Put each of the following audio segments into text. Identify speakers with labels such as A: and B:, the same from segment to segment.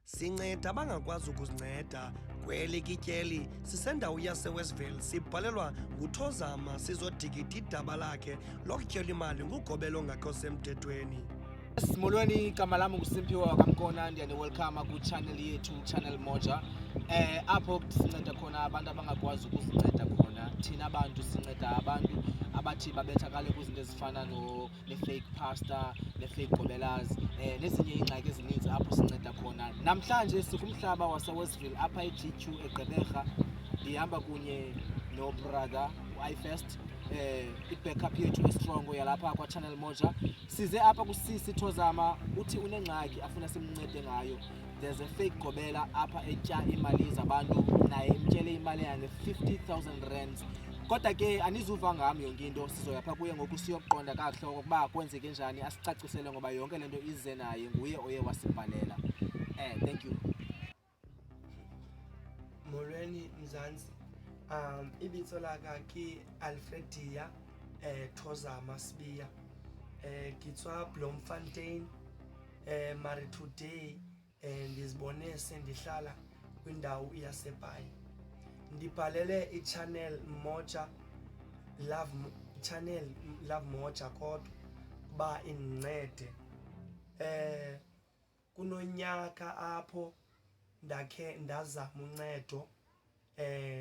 A: sinceda abangakwazi ukuzinceda. Kweli kityeli sisendawo yaseWestville sibhalelwa nguThozama sizodikida idaba lakhe lokutyela imali ngugobelo ongakho semthethweni.
B: Molweni, igama lami nguSimphiwe Kamkona, welcome ku-channel yethu, Channel Moja. Apho sinceda khona abantu abangakwazi ukuzinceda khona. Thina abantu sinceda abantu abathi babethakale kwizinto ezifana ne-fake pastor, ne-fake gobelas, nezinye iingxaki ezininzi apho sinceda khona. Namhlanje sikumhlaba waseWestville apha eGQ eGqeberha. Ndihamba kunye nobrother iFirst, i-backup yethu estrongo yalapha kwa-Channel Moja. Size apha kusisi Thozama, uthi unengxaki afuna simncede ngayo. There's a fake gobela apha etya imali zabantu, naye imtyele imali yange-50,000 rands. Kodwa ke anizuva ngam yonke into, sizoyapha kuye ngoku siyoqonda kakuhle ukuba kwenzeke njani, asicacisele ngoba yonke le nto ize naye, nguye oye wasibhalela. Thank you.
C: Molweni Mzansi. Ibitso laka ke Alfredia Thozama Sibiya. Kitswa Bloemfontein. Mari today ndizibone sendihlala kwindawo yaseBhayi. Ndibhalele iChannel Moja Channel Love Moja kodwa ba indincede. Kunonyaka apho ndakhe ndazama uncedo,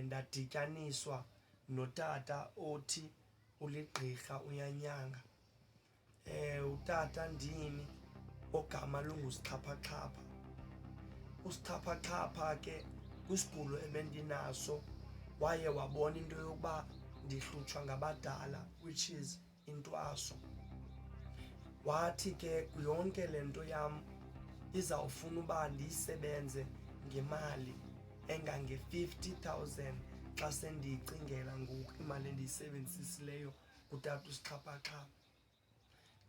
C: ndadityaniswa notata othi uligqirha uyanyanga. Utata ndini ogama lunguSixhaphaxhapha. uSixhaphaxhapha ke kwisigulo ebendinaso waye wabona into yokuba ndihlutshwa ngabadala, which is intwaso. Wathi ke yonke le nto yam izawufuna uba ndiyisebenze ngemali engange-50,000 xa sendiyicingela ngoku imali endiyisebenzisileyo kutata uSixhaphaxhapha.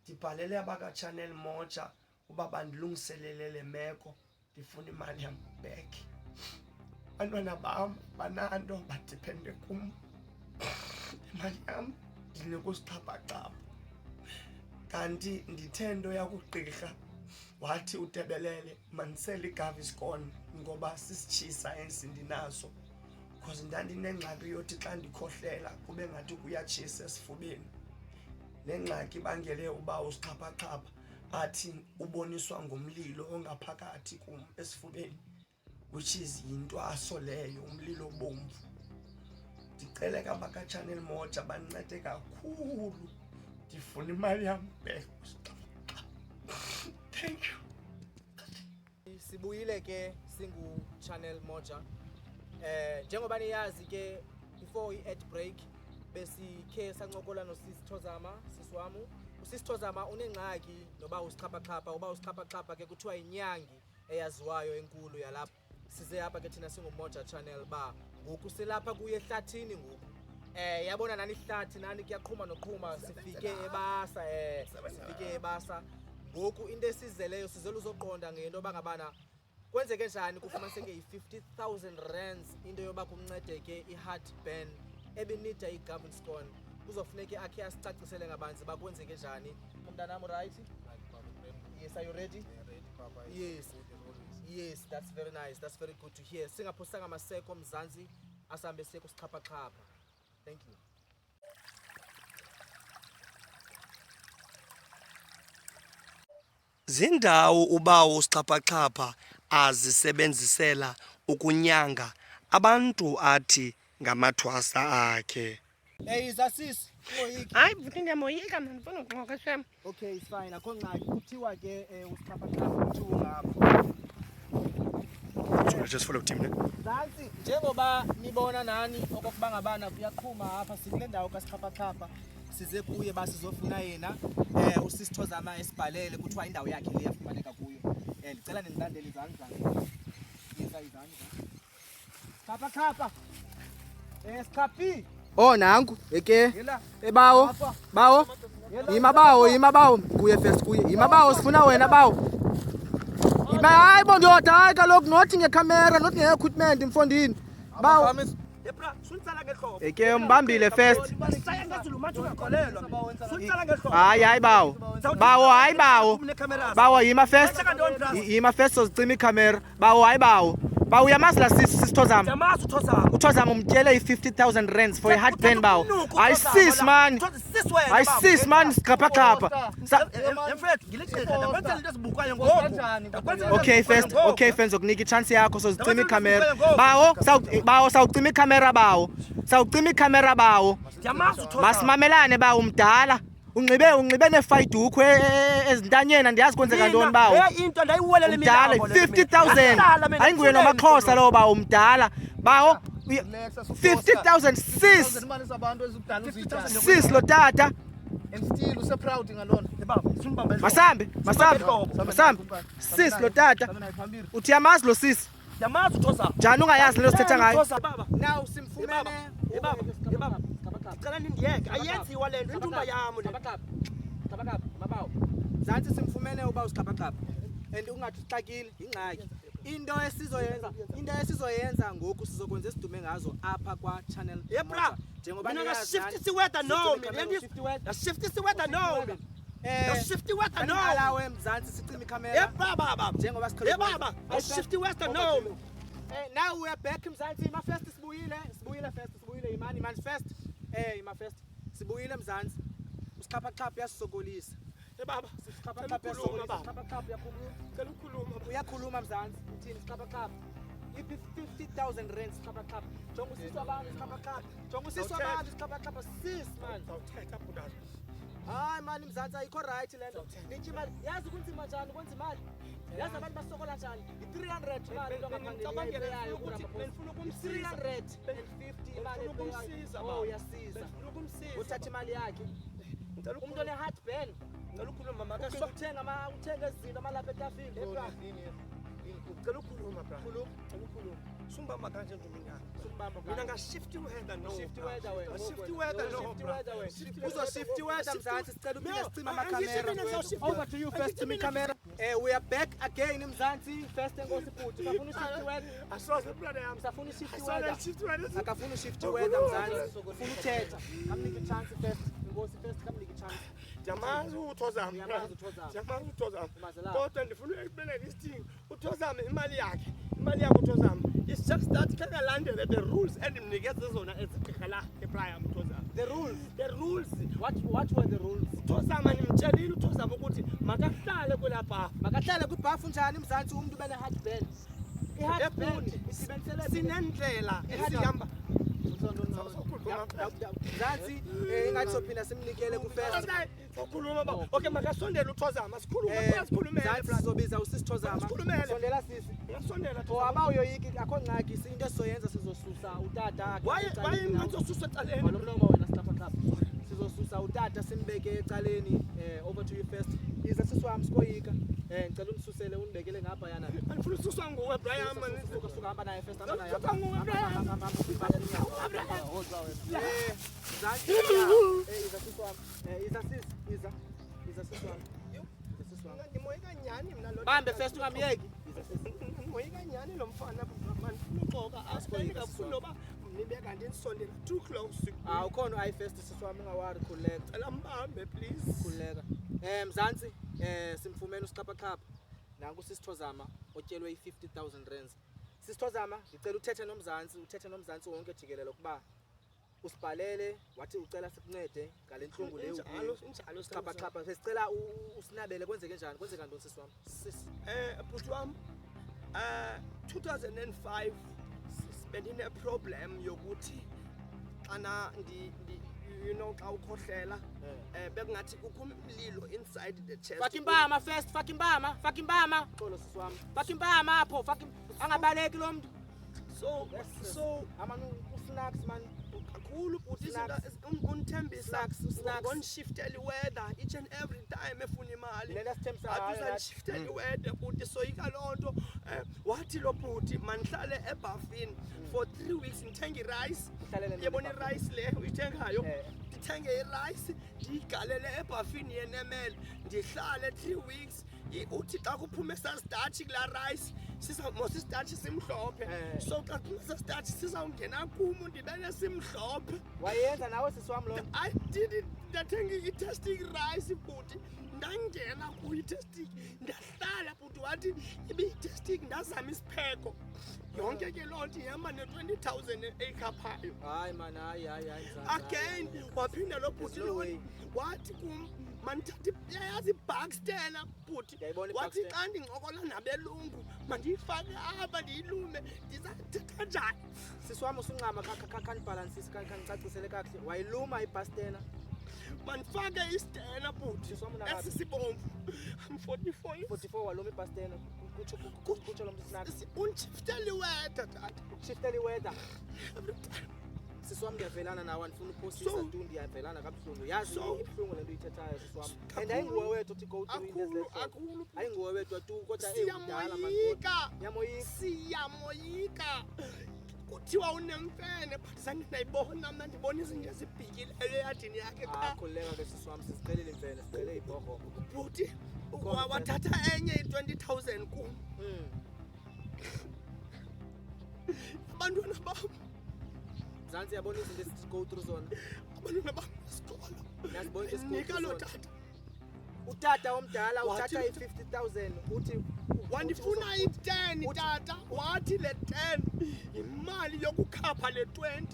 C: Ndibhalele abaka-Channel Moja uba bandilungiselele le meko, ndifuna imali yam back. Abantwana bam bananto badiphende kum. Imali yam ndinika uSixhaphaxhapha. Kanti ndithe nto yakugqirha wathi uTebelele mandisele iGaviscon ngoba sisitshisa endinaso, because ndandinengxaki yothi xa ndikhohlela kube ngathi kuyatshisa esifubeni. Le ngxaki ibangele uba uSixhaphaxhapha athi uboniswa ngumlilo ongaphakathi kum esifubeni, which is yintwaso leyo, umlilo obomvu. Ndicele kabaka-Channel Moja bancede kakhulu, ndifuna imali yam back. Thank you.
B: Sibuyile ke singu-Channel Moja. Njengoba niyazi ke before i-ad break besikhe sancokola nosisi Thozama, sisi wami. Usisi Thozama unengxaki noba uSixhaphaxhapha, uba uSixhaphaxhapha ke kuthiwa inyangi eyaziwayo enkulu yalapha. Size apha ke thina singuMoja Channel ba ngoku silapha kuye ehlathini ngoku. Yabona nani ihlathi nani kuyaqhuma noqhuma, sifike eBasa. Ngoku into esizeleyo sizele uzoqonda ngento bangabana kwenzeke njani kufumaniseke i-50,000 rands into yoba kumncedeke i-heartburn ebenida iGaviscon. Kuzofuneka akhe asicacisele ngabanzi bakwenzeke njani. Umntanam right? Yes, are you ready? Yes, that's very nice. That's very good to hear. Singaphosanga maseko Mzansi asambe seko Sixhaphaxhapha. Thank you.
A: Zindawo ubawo uSixhaphaxhapha azisebenzisela ukunyanga abantu athi ngamathwasa akhe.
B: Zasisi, umoyiki.
D: Hayi bhuti ndiyamoyika mna, ndifuna ukuxoxa shem.
B: Okay, it's fine. Akho ngxaki. Kuthiwa ke uSixhaphaxhapha kuthiwa ngapha.
A: Just follow team.
B: Mzansi, njengoba nibona nani okokuba ngabana kuyaqhuma apha sikule ndawo kaSixhaphaxhapha. Size kuye basizofuna yena usisi Thozama esibhalele kuthiwa indawo yakhe le yafumaneka kuyo. Ndicela nindilandele izandla. Yisa izandla. Xhaphaxhapha. Skhapi. Oh nangu eke ebawo bawo yimabawo kuye first kuye yimabawo sifuna wena bawo hayi bo ndoda, hayi kaloku not ngecamera not nge-equipment mfondini bawo
A: Yebra, sunitsala ngehlobo.
B: Eke umbambile first.
A: Saya ngezulu mathi ungakholelwa. Sunitsala ngehlobo.
B: Hayi bawo. Bawo hayi bawo.
A: Kunecameras.
B: Bawo yima first. Yima first uzicima icamera. Bawo hayi bawo. Bawo uyamazila sisithozama.
A: Yamazi uthozama.
B: Uthozama umtyele i50,000 rands for a heartburn bawo. Ayisis man. Ayisis man skapha.
A: Mfethu, ngilixethe ndakwenzela into ezibukayo ngoku.
B: Okay fans okunika ichance yakho sozicima icamera. Bawo sawucima icamera bawo. Sawucima icamera bawo.
A: Yamazi uthozama.
B: Masimamelane bawo umdala. Unxibe nefayiduku ezintanyeni andiyazi kwenzeka ntoni bawo.
A: Into ndayiwelela
B: Umdala 50,000. Ayinguye nomaXhosa lo bawo umdala. Bawo 50,000 sis lo tata.
E: And still use proud ngalona.
B: Masambe. Sis lo tata. Uthi yamazi lo sis.
A: Yamazi uthozama.
B: Njani ungayazi lento sithetha ngayo?
E: Now simfumene
A: Yebaba. Ngicela nindiyeke. Ayenziwa lento intumba yami le.
B: Xabakapa mabawo. Zanti simfumene uba usiqapaqapa. And ungathi uxakile ingxaki. Into esizoyenza ngoku sizokwenza isidume ngazo apha kwa channel.
A: Yebra.
B: Njengoba
A: Mina shift siweda no mina. Shift siweda no. Shift siweda no.
B: Alawe mzansi sicima icamera.
A: Yebaba.
B: Njengoba siqhele.
A: Yebaba. Shift west no.
B: Now we are back mzansi ima first sibuyile imani first. Ima first. Sibuyile mzansi. Usiqapaqapa yasisokolisa.
A: Yebaba.
B: Usiqapaqapa yasisokolisa. Usiqapaqapa yakhuluma. Uyakhuluma mzansi. Uthini usiqapaqapa? Iphi 50,000 rands usiqapaqapa. Jonga usisi wabantu usiqapaqapa. Sis man.
A: Zawuthetha budala.
B: Hayi mani mzansi ayikho right lento. Nithi imali yazi kunzima njani ukwenza imali. Yazi abantu basokola njani. I300 imali lo ngaphambili yayo kurapha. 350 imali ebuyayo. Oh yasiza. Uthatha imali yakhe. Umuntu one heartburn.
A: Ngicela ukukhuluma mama
B: Ukho uthenga izinto amalapha etafini.
A: Ngicela ukukhuluma bra. Khuluma. Sumbamba kanje nduminyana.
B: Sumbamba
A: Mina nga shift weather no.
B: Shift weather wena.
A: Shift weather no.
B: Uzo shift weather mzansi sicela uphinde sicima amakamera. Over to you first to me camera. We are back again mzansi first enkosi futhi. Safuna shift weather.
A: Asoze brother yami.
B: Safuna shift
A: Asoze
B: weather.
A: shift weather.
B: Akafuna shift weather mzansi. Ufuna uthetha. Kamnike chance first. Inkosi first kamnike chance.
A: Jamazi uthozama.
B: Uyamazi uthozama.
A: Jamazi uthozama.
B: Umazela.
A: Kodwa ndifuna ukubeleka isithing. Uthozama imali yakhe. Imali yakhe uthozama. It's just that kaka landele the rules endimnikeze zona ezigqirha la ePrime uthozama.
B: The rules.
A: The rules.
B: What were the rules?
A: Uthozama nimtshelile uthozama ukuthi makahlale kulapha.
B: Makahlale kwibhafu njani mzansi umuntu bene heartburn. I-heartburn isibenzele
A: Sinendlela esihamba.
B: Mzansi ingathi sophinda simnikele ku-first.
A: Sokhuluma ba. Okay makasondela uthozama. Sikhulumele
B: Mzansi sizobiza usisithozama. Sondela sisi.
A: Ngasondela.
B: Aba uyoyiki akho ngxaki into esizoyenza sizosusa utata.
A: Why ngizosuse ecaleni?
B: Walomlomo wena siqapha. Sizosusa utata simbeke ecaleni. Over to you first. Iza sisiwami sikoyika. Ngicela unisusele unibekele ngapha yana.
A: Anifuna ususwa nguwe Brian man.
B: Suka hamba naye first hamba naye.
A: Suka nguwe Brian.
B: Mzansi iza sisiwami. Iza sisiwami.
A: Ngimoyika nyani mina lo.
B: Bambe first ungamyeki.
A: Ngimoyika nyani lo mfana man. Uqoka asikoyika kakhulu loba nibeka nje nisondela too close.
B: Ukhona ayi first sisiwami ngawari khuleka.
A: Cela mbambe please.
B: Khuleka. Mzansi simfumene usiqapaqapa. Nanku sisithozama otyelwe i50,000 rands. Sisithozama ngicela uthethe nomzansi wonke jikelele ukuba usibhalele wathi ucela sikuncede ngale nhlungu leyo.
A: Njalo
B: Siqapaqapa sicela usinabele kwenzeke njani kwenzeka ntoni sisiwami.
A: Bhuti wami 2005 sibendine problem yokuthi xana you know xa ukhohlela bekungathi kukho umlilo inside the chest.
B: Fakimbama first fakimbama xolo sisiwami fakimbama apho angabaleki lo muntu.
A: So
B: amanu usnacks man
A: kakhulu bhuti unithembisa ngonishiftel weather each and every time efuna imali.
B: Lena sithemsa
A: Uzanishiftel weather bhuti soyika lonto. Wathi lo bhuti manihlale eBuffin for 3 weeks ngithenga irice. Yebona irice le uyithengayo. Ngithenge irice ndiyigalele eBuffin yenemel ndihlale 3 weeks. Uthi xa kuphume sasidachi kula rice starch simhlophe
B: Eh.
A: so xa kunesa starch sizawungena kumo ndibene simhlophe
B: wayenza nawe sisi wami loo nto
A: I did it ndathenga i-testing rice bhuti ndangena kuyi-testing ndahlala bhuti wathi ibe-testing ndazama isipheko yonke ke loo nto ihamba ne-20,000 eyikhaphayo
B: hayi mani hayi
A: again waphinda lo bhuti
B: There's no way.
A: wathi kum mandithathe yayazi ibhakstena bhuti
B: Ndiyayibona
A: wathi
B: iBuxton.
A: xa ndincokola nabelungu mandiyifake apha ndiyilume ndizathetha njani
B: sisi wami usuncama khanibhalansisi khandicacisele kakuhle wayiluma ibhastena
A: mandifake istena bhuti
B: Sisi wami unakaphi?
A: esisibomvu I'm 44
B: 44 waluma ibhastena kutsho lo mntu sinakho
A: unshifteli weda tata
B: shifteli weather sisi wami ndiyavelana nawe andifuna uphosisa
A: So-
B: tu ndiyavelana kabuhlungu yazi
A: So-
B: ibuhlungu le nto uyithethayo sisi wami
A: Kakhulu.
B: and ayinguwe wedwa uthi go through into
A: akhulu
B: ezilehlobo
A: akhulu
B: ayinguwe wedwa tu kodwa mdala mani
A: siyamoyika
B: yamoyika
A: siyamoyika kuthiwa unemfene but zange ndayibona mna ndibona izinto ezibhikileyo eyadini yakhe qha
B: khululeka ke sisi wami siziqhelile imfene siqhele ibhorho
A: bhuti
B: Khona,
A: wathatha enye i-20,000 kum abantwana bam
B: mzantsi yabona izinto esithi go through zona
A: abantwana bam besikolo
B: Uyazibona into
A: nika
B: esikhulu
A: lo
B: zona.
A: tata
B: utata omdala
A: Wathi-
B: uthatha i-50,000 uthi
A: wandifuna i-10 tata wathi le 10 yimali yokukhapha le 20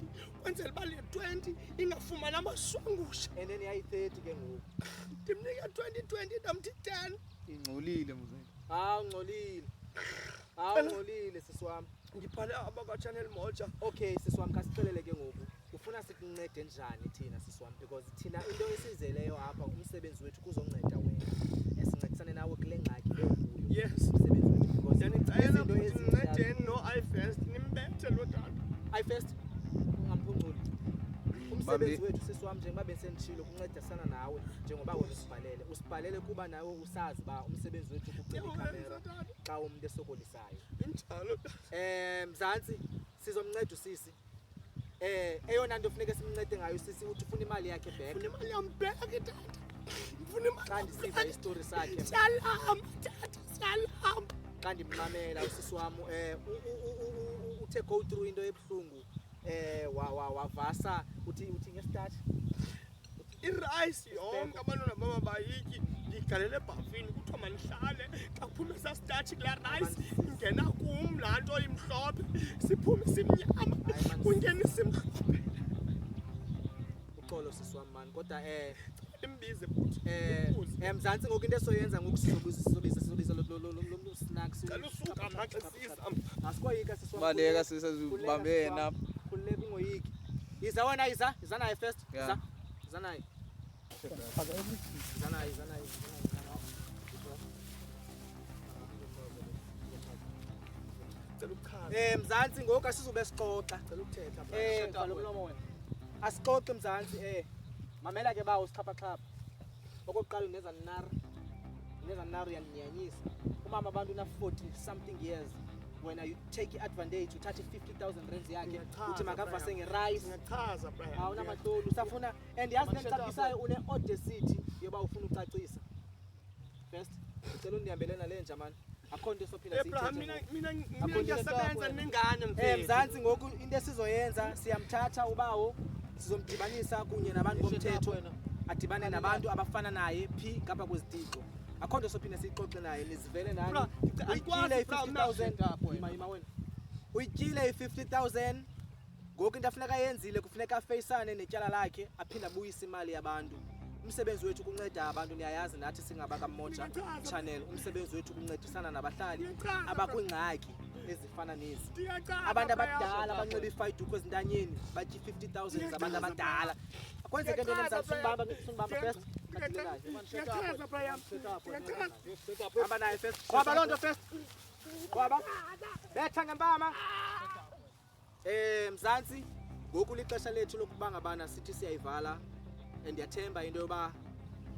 A: kwenzela uba le 20 ingafumani amashwangusha
B: and then yayi-30 ke ngoku
A: ndimnika 2020 ndamthi 10
E: ingcolile mzee.
B: ungcolile ungcolile sisi wami
A: ndibhale abakwa-channel moja
B: okay sisi wami khasixelele ke ngoku ufuna sikuncede njani thina sisi wami because thina into esizeleyo apha umsebenzi wethu kuzonceda wena sincedisane nawe kule ngxaki ekuyo
A: yes
B: umsebenzi wethu because
A: ndiyanicela
B: izinto
A: ukuthi
B: ezinjalo
A: nincedeni no-ifest nimbethe lo tata
B: ifirst ungamphunculi umsebenzi wethu sisi wami njengoba besendishilo kuncedisana nawe njengoba wena usibhalele kuba nawe usazi ba umsebenzi wethu kucela ikhamera xa umuntu esokolisayo
A: injalo
B: mzantsi sizomnceda usisi eyona nto funeka simncede ngayo sisi uthi ufuna imali yakhe back
A: funa imali yambeke tata funa imali
B: xa ndisiva istori sakhe
A: siyalahamba tata siyalahamba
B: xa ndimncamela usisi wam uthe go through into ebuhlungu wavasa uthi ngesithathu
A: irayisi yonke abantwana bam bayityi ndiyigalele ebhafini kuthiwa manihlale xa kuphume sasitashi kulaa rayisi ingena kum laa nto imhlophe siphume simnyama
B: Hayi, man,
A: kungena isimhlophe
B: uxolo sisi wam mani kodwa
A: imbize futhi
B: mzantsi ngoku into esoyenza ngoku sizobiza lo snack
A: cela usuka maxesisa
B: asikoyika sisi wam
E: Baleka sisazibambe yena apha.
B: khululeka ungoyiki yiza wena yiza naye first
E: Yeah.
B: yiza naye yiza naye
A: cela ukuchaza
B: mzantsi ngoku asizube sixoxa
A: cela ukuthetha
B: vala umlomo wena asixoxe mzantsi mamela ke bawo sichaphaxhapha okokuqala undenza naro yandinyanyisa umama abantu una-40 something years wena you take advantage uthathe 50,000 rands yakhe uthi makavase ngerice
A: ngiyachaza Brian
B: awunamahloli usafuna and yazi nendicacisayo une-audacity yoba ufuna ucacisa first ucela undihambele nale nja mani akho nto esophinda
A: Abraham
B: siyithethe
A: mina
B: Akho
A: ngiyasebenza
B: into
A: ningane
B: mzantsi ngoku into esizoyenza siyamthatha ubawo sizomdibanisa kunye nabantu bomthetho adibane nabantu abafana naye phi ngapha kwezitixo akho nto sophinda siyixoxe naye nizivele nani
A: Bra,
B: uyityile
A: andikwazi, Bra,
B: i-50,000 yima wena uyityile i-50,000 ngoku into afuneka yenzile kufuneka afeyisane netyala lakhe aphinde abuyise imali yabantu umsebenzi wethu kunceda abantu niyayazi nathi singabakamoja channel umsebenzi wethu kuncedisana nabahlali abakwingxaki ezifana nezi abantu abadala abanxiba ifayiduko ezintanyeni batya i-50,000 zabantu abadala kwenzeke nto nemzansisunibamba first
A: ngiyachaza Brian
B: hamba naye first kwaba loo nto first kwaba betha ngempama mzantsi ngoku lixesha lethu lokuba ngabana sithi siyayivala and ndiyathemba into yoba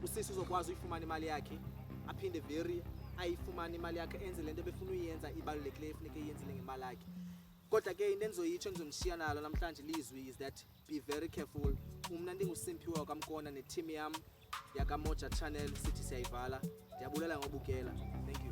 B: usisi uzokwazi uyifumana imali yakhe aphinde very ayifumane imali yakhe enze le nto befuna uyenza ibalulekileyo efuneka iyenzile ngemali yakhe kodwa ke into endizoyitsho endizomshiya nalo namhlanje lizwi is that be very careful umna ndinguSimphiwe wakamkona neteam yam yakamoja channel sithi siyayivala ndiyabulela ngobukela thank you